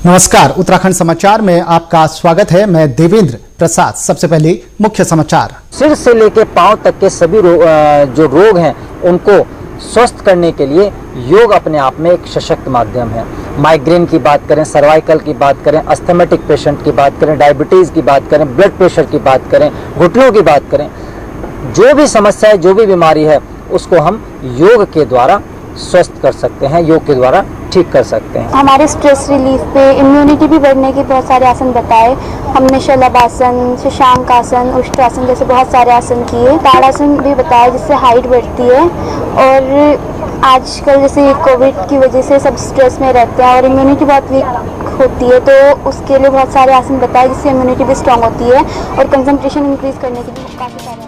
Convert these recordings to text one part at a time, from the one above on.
नमस्कार, उत्तराखंड समाचार में आपका स्वागत है। मैं देवेंद्र प्रसाद। सबसे पहले मुख्य समाचार। सिर से लेकर पांव तक के सभी जो रोग हैं उनको स्वस्थ करने के लिए योग अपने आप में एक सशक्त माध्यम है। माइग्रेन की बात करें, सर्वाइकल की बात करें, अस्थमेटिक पेशेंट की बात करें, डायबिटीज़ की बात करें, ब्लड प्रेशर की बात करें, घुटनों की बात करें, जो भी समस्या है, जो भी बीमारी है, उसको हम योग के द्वारा स्वस्थ कर सकते हैं, योग के द्वारा ठीक कर सकते हैं। हमारे स्ट्रेस रिलीफ पे, इम्यूनिटी भी बढ़ने के बहुत सारे आसन बताए हमने। शलभासन, शशांक आसन, उष्ट्रासन जैसे बहुत सारे आसन किए। ताड़ासन भी बताया जिससे हाइट बढ़ती है। और आजकल जैसे कोविड की वजह से सब स्ट्रेस में रहते हैं और इम्यूनिटी बहुत वीक होती है, तो उसके लिए बहुत सारे आसन बताए जिससे इम्यूनिटी भी स्ट्रांग होती है और कंसंट्रेशन इंक्रीज करने के लिए काफ़ी सारे आसन।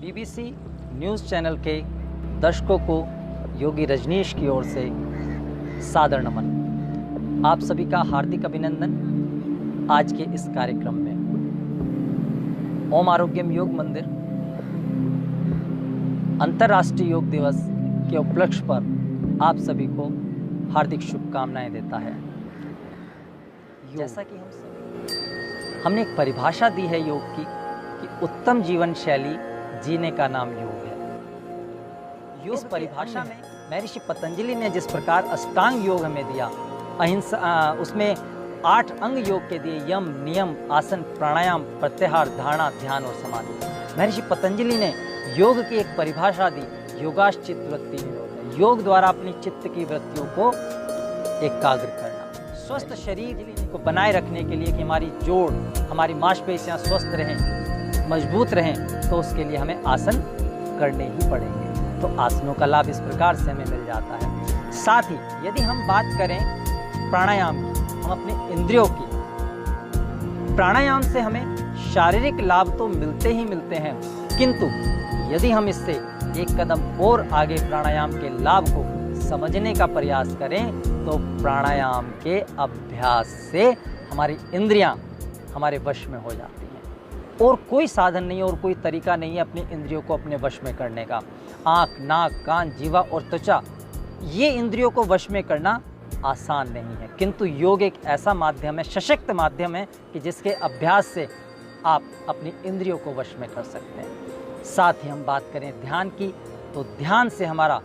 BBC न्यूज़ चैनल के दर्शकों को योगी रजनीश की ओर से सादर नमन। आप सभी का हार्दिक अभिनंदन। आज के इस कार्यक्रम में ओम आरोग्यम योग मंदिर अंतर्राष्ट्रीय योग दिवस के उपलक्ष्य पर आप सभी को हार्दिक शुभकामनाएं देता है। जैसा कि हमने एक परिभाषा दी है योग की कि उत्तम जीवन शैली जीने का नाम योग है। इस परिभाषा में महर्षि पतंजलि ने जिस प्रकार अष्टांग योग हमें दिया, अहिंसा, उसमें 8 अंग योग के दिए, यम, नियम, आसन, प्राणायाम, प्रत्याहार, धारणा, ध्यान और समाधि। महर्षि पतंजलि ने योग की एक परिभाषा दी, योगाश्चित वृत्ति निरोध। योग द्वारा अपनी चित्त की वृत्तियों को एकाग्र करना, स्वस्थ शरीर को बनाए रखने के लिए कि हमारी जोड़, हमारी मांसपेशियां स्वस्थ रहें, मजबूत रहें, तो उसके लिए हमें आसन करने ही पड़ेंगे। तो आसनों का लाभ इस प्रकार से हमें मिल जाता है। साथ ही यदि हम बात करें प्राणायाम की, हम अपने इंद्रियों की, प्राणायाम से हमें शारीरिक लाभ तो मिलते ही मिलते हैं, किंतु यदि हम इससे एक कदम और आगे प्राणायाम के लाभ को समझने का प्रयास करें तो प्राणायाम के अभ्यास से हमारी इंद्रियां हमारे वश में हो जाती हैं। और कोई साधन नहीं है और कोई तरीका नहीं है अपनी इंद्रियों को अपने वश में करने का। आँख, नाक, कान, जीवा और त्वचा, ये इंद्रियों को वश में करना आसान नहीं है, किंतु योग एक ऐसा माध्यम है, सशक्त माध्यम है कि जिसके अभ्यास से आप अपनी इंद्रियों को वश में कर सकते हैं। साथ ही हम बात करें ध्यान की, तो ध्यान से हमारा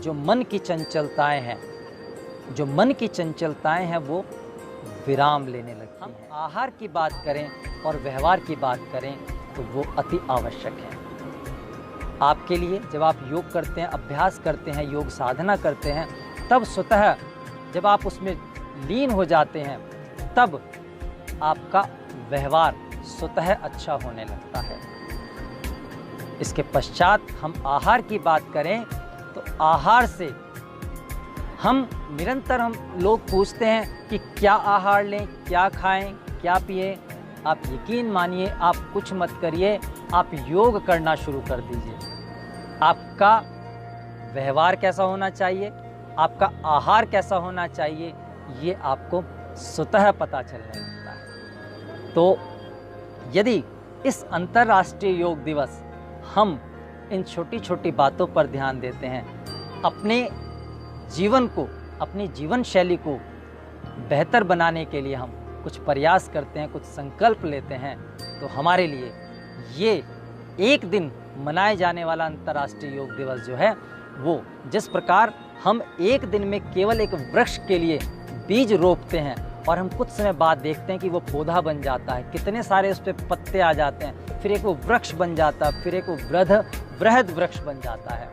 जो मन की चंचलताएँ हैं, वो विराम लेने लगती हैं। आहार की बात करें और व्यवहार की बात करें तो वो अति आवश्यक है आपके लिए। जब आप योग करते हैं, अभ्यास करते हैं, योग साधना करते हैं, तब स्वतः जब आप उसमें लीन हो जाते हैं, तब आपका व्यवहार स्वतः अच्छा होने लगता है। इसके पश्चात हम आहार की बात करें तो आहार से हम लोग पूछते हैं कि क्या आहार लें, क्या खाएं, क्या पिए। आप यकीन मानिए, आप कुछ मत करिए, आप योग करना शुरू कर दीजिए। आपका व्यवहार कैसा होना चाहिए, आपका आहार कैसा होना चाहिए, ये आपको स्वतः पता चलने लगता है। तो यदि इस अंतर्राष्ट्रीय योग दिवस हम इन छोटी छोटी बातों पर ध्यान देते हैं, अपने जीवन को, अपनी जीवन शैली को बेहतर बनाने के लिए हम कुछ प्रयास करते हैं, कुछ संकल्प लेते हैं, तो हमारे लिए ये एक दिन मनाए जाने वाला अंतर्राष्ट्रीय योग दिवस जो है, वो जिस प्रकार हम एक दिन में केवल एक वृक्ष के लिए बीज रोपते हैं और हम कुछ समय बाद देखते हैं कि वो पौधा बन जाता है, कितने सारे उस पर पत्ते आ जाते हैं, फिर एक वो वृक्ष बन जाता है, फिर एक वो वृहद वृक्ष बन जाता है।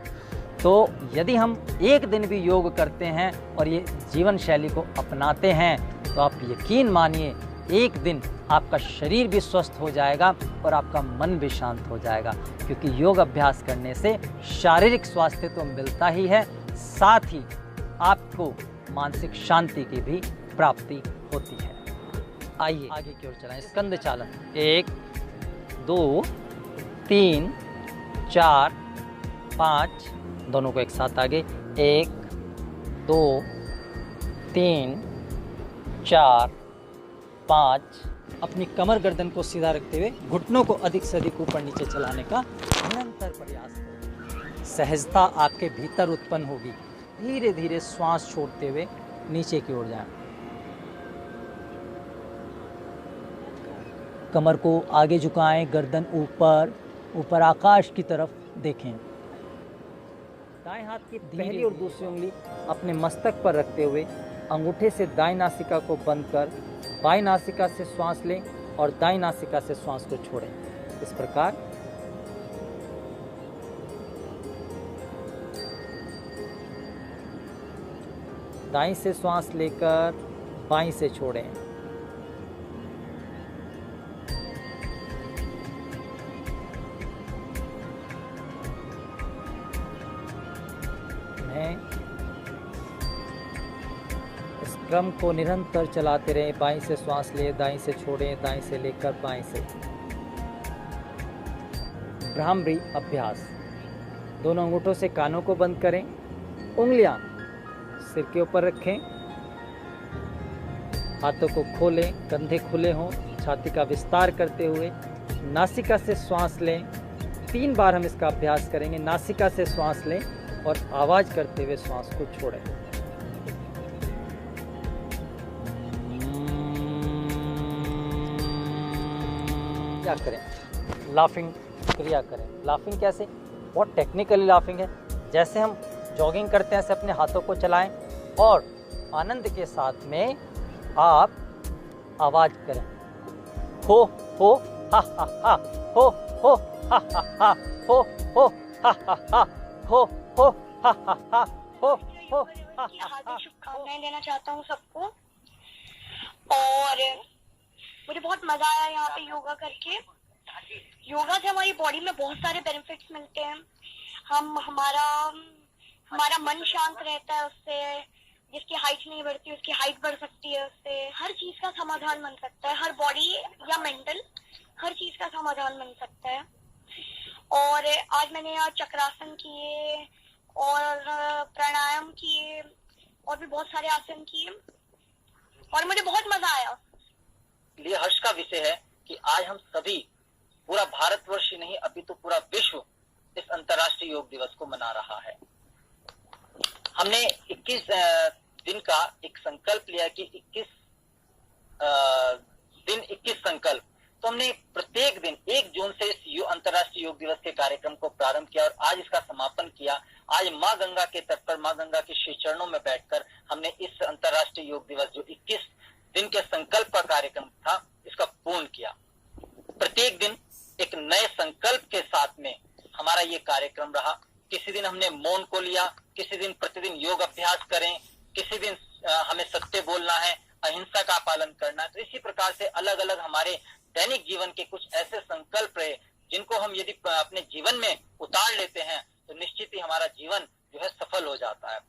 तो यदि हम एक दिन भी योग करते हैं और ये जीवन शैली को अपनाते हैं, तो आप यकीन मानिए एक दिन आपका शरीर भी स्वस्थ हो जाएगा और आपका मन भी शांत हो जाएगा, क्योंकि योग अभ्यास करने से शारीरिक स्वास्थ्य तो मिलता ही है, साथ ही आपको मानसिक शांति की भी प्राप्ति होती है। आइए आगे की ओर चलाएं। स्कंद चालन 1 2 3 4 5, दोनों को एक साथ आगे 1 2 3 4 5 अपनी कमर गर्दन को सीधा रखते हुए घुटनों को अधिक से अधिक ऊपर नीचे चलाने का निरंतर प्रयास करें। सहजता आपके भीतर उत्पन्न होगी। धीरे धीरे श्वास छोड़ते हुए नीचे की ओर जाएं। कमर को आगे झुकाएं, गर्दन ऊपर ऊपर आकाश की तरफ देखें। दाएं हाथ की पहली और दूसरी उंगली अपने मस्तक पर रखते हुए अंगूठे से दाएं नासिका को बंद कर बाएं नासिका से श्वास लें और दाएं नासिका से श्वास को छोड़ें। इस प्रकार दाएं से श्वास लेकर बाएं से छोड़ें। इस क्रम को निरंतर चलाते रहें। बाएं से श्वास ले, दाएं से छोड़ें, दाएं से लेकर बाएं से। भ्रामरी अभ्यास। दोनों अंगूठों से कानों को बंद करें, उंगलियां सिर के ऊपर रखें, हाथों को खोलें, कंधे खुले हों, छाती का विस्तार करते हुए नासिका से श्वास लें। 3 बार हम इसका अभ्यास करेंगे। नासिका से श्वास लें और आवाज करते हुए श्वास को छोड़ें। क्या करें? लाफिंग क्रिया करें। लाफिंग कैसे? बहुत टेक्निकली लाफिंग है। जैसे हम जॉगिंग करते हैं ऐसे अपने हाथों को चलाएं और आनंद के साथ में आप आवाज करें। हो हा हा हा, हो हा हा हा, हो हा हा हा, हो हा हा हा, हो हा हा हा। शुभकामनाएं देना चाहता हूँ सबको। और मुझे बहुत मजा आया यहाँ पे योगा करके। योगा से हमारी बॉडी में बहुत सारे बेनिफिट्स मिलते हैं। हमारा मन शांत रहता है उससे। जिसकी हाइट नहीं बढ़ती उसकी हाइट बढ़ सकती है उससे। हर चीज का समाधान बन सकता है। हर बॉडी या मेंटल हर चीज का समाधान बन सकता है। और आज मैंने यहाँ चक्रासन किए और प्राणायाम किए और भी बहुत सारे आसन किए और मुझे बहुत मजा आया। लिए हर्ष का विषय है कि आज हम सभी, पूरा भारतवर्ष ही नहीं अभी तो पूरा विश्व इस अंतर्राष्ट्रीय योग दिवस को मना रहा है। हमने 21 दिन का एक संकल्प लिया कि 21 दिन 21 संकल्प। तो हमने प्रत्येक दिन 1 जून से इस अंतर्राष्ट्रीय योग दिवस के कार्यक्रम को प्रारंभ किया और आज इसका समापन किया। आज माँ गंगा के तट पर माँ गंगा के श्री चरणों में बैठकर हमने इस अंतर्राष्ट्रीय योग दिवस जो 21 दिन के संकल्प का कार्यक्रम था इसका पूर्ण किया। प्रत्येक दिन एक नए संकल्प के साथ में हमारा ये कार्यक्रम रहा। किसी दिन हमने मौन को लिया, किसी दिन प्रतिदिन योग अभ्यास करें, किसी दिन हमें सत्य बोलना है, अहिंसा का पालन करना है। तो इसी प्रकार से अलग अलग हमारे दैनिक जीवन के कुछ ऐसे संकल्प रहे जिनको हम यदि अपने जीवन में उतार लेते हैं तो निश्चित ही हमारा जीवन जो है सफल हो जाता है।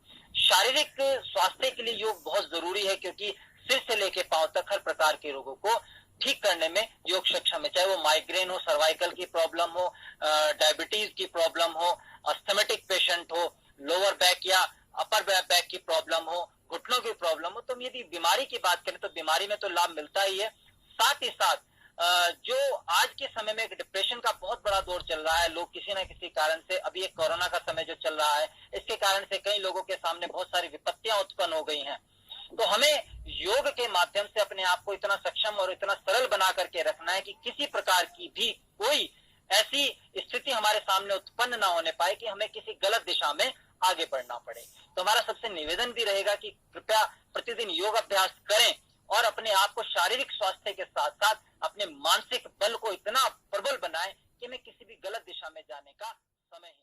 शारीरिक स्वास्थ्य के लिए योग बहुत जरूरी है क्योंकि सिर से लेके पांव तक हर प्रकार के रोगों को ठीक करने में योग सक्षम है। चाहे वो माइग्रेन हो, सर्वाइकल की प्रॉब्लम हो, डायबिटीज की प्रॉब्लम हो, अस्थमेटिक पेशेंट हो, लोअर बैक या अपर बैक की प्रॉब्लम हो, घुटनों की प्रॉब्लम हो। तो यदि बीमारी की बात करें तो बीमारी में तो लाभ मिलता ही है। साथ ही साथ जो आज के समय में डिप्रेशन का बहुत बड़ा दौर चल रहा है, लोग किसी न किसी कारण से, अभी एक कोरोना का समय जो चल रहा है इसके कारण से कई लोगों के सामने बहुत सारी विपत्तियां उत्पन्न हो गई हैं। तो हमें योग के माध्यम से अपने आप को इतना सक्षम और इतना सरल बना करके रखना है कि किसी प्रकार की भी कोई ऐसी स्थिति हमारे सामने उत्पन्न ना होने पाए कि हमें किसी गलत दिशा में आगे बढ़ना पड़े। तो हमारा सबसे निवेदन भी रहेगा कि कृपया प्रतिदिन योग अभ्यास करें और अपने आप को शारीरिक स्वास्थ्य के साथ साथ अपने मानसिक बल को इतना प्रबल बनाएं कि हमें किसी भी गलत दिशा में जाने का समय ही